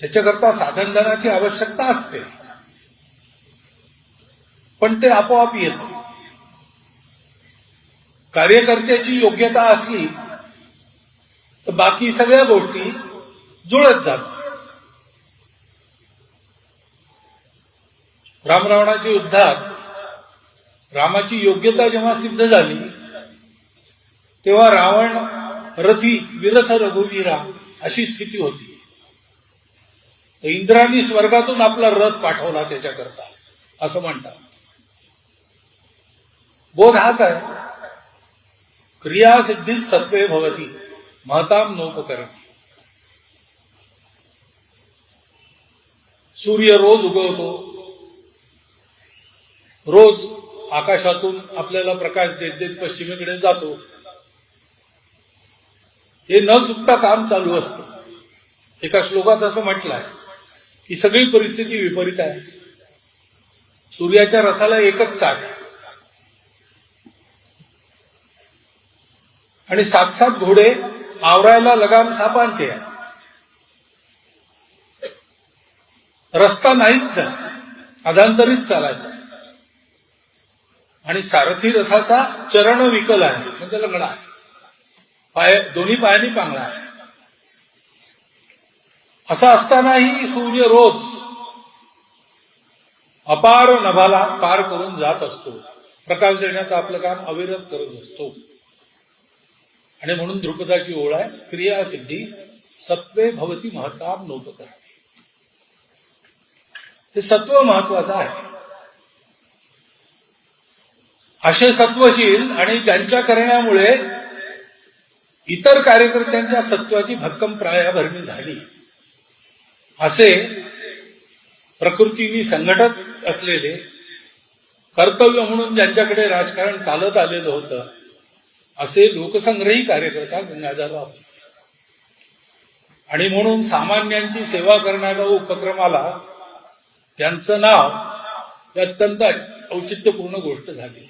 त्याच्याकरता साधनधनाची आवश्यकता असते, पण ते आपोआप येतं. कार्यकर्त्याची योग्यता असली तर बाकी सगळ्या गोष्टी जुळत जातात. रामरावणाच्या युद्धात रामाची योग्यता जेव्हा सिद्ध झाली तेव्हा रावण रथी विरथ रघुवीरा अशी स्थिती होती. तर इंद्रांनी स्वर्गातून आपला रथ पाठवला त्याच्याकरता असं म्हणतात. बोध हाच आहे, क्रिया सिद्धी सत्वे भवती महताम नोपकरणी. सूर्य रोज उगवतो, रोज आकाशातून आपल्याला प्रकाश देत देत पश्चिमेकडे जातो. हे न चुकता काम चालू असतं. एका श्लोकात असं म्हटलंय की सगळी परिस्थिती विपरीत आहे. सूर्याच्या रथाला एकच चाक आहे आणि 7-7 घोडे आवरायला लगाम सापांचे आहे. रस्ता नाहीच, अधांतरीत चालायचा. आणि सारथी रथाचा चरण विकल आहे, म्हणजे लंगडा आहे, पाय दोन्ही पायांनी पांगळा आहे. असं असतानाही सूर्य रोज अपार नभाला पार करून जात असतो. प्रकाश देण्याचं आपलं काम अविरत करत असतो. आणि म्हणून द्रुपदाची ओळ आहे, क्रिया सिद्धी सत्वे भवती महताम नोपकरणी. हे सत्व महत्वाचं आहे. असे सत्वशील आणि त्यांच्या करण्यामुळे इतर कार्यकर्त्यांच्या सत्वाची भक्कम प्रायाभरणी झाली. असे प्रकृतीने संघटत असलेले, कर्तव्य म्हणून ज्यांच्याकडे राजकारण चालत आलेलं होतं, असे लोकसंग्रही कार्यकर्ता गंगाधरराव. आणि म्हणून सामान्यांची सेवा करण्याच्या उपक्रमाला त्यांचं नाव ही अत्यंत औचित्यपूर्ण गोष्ट झाली.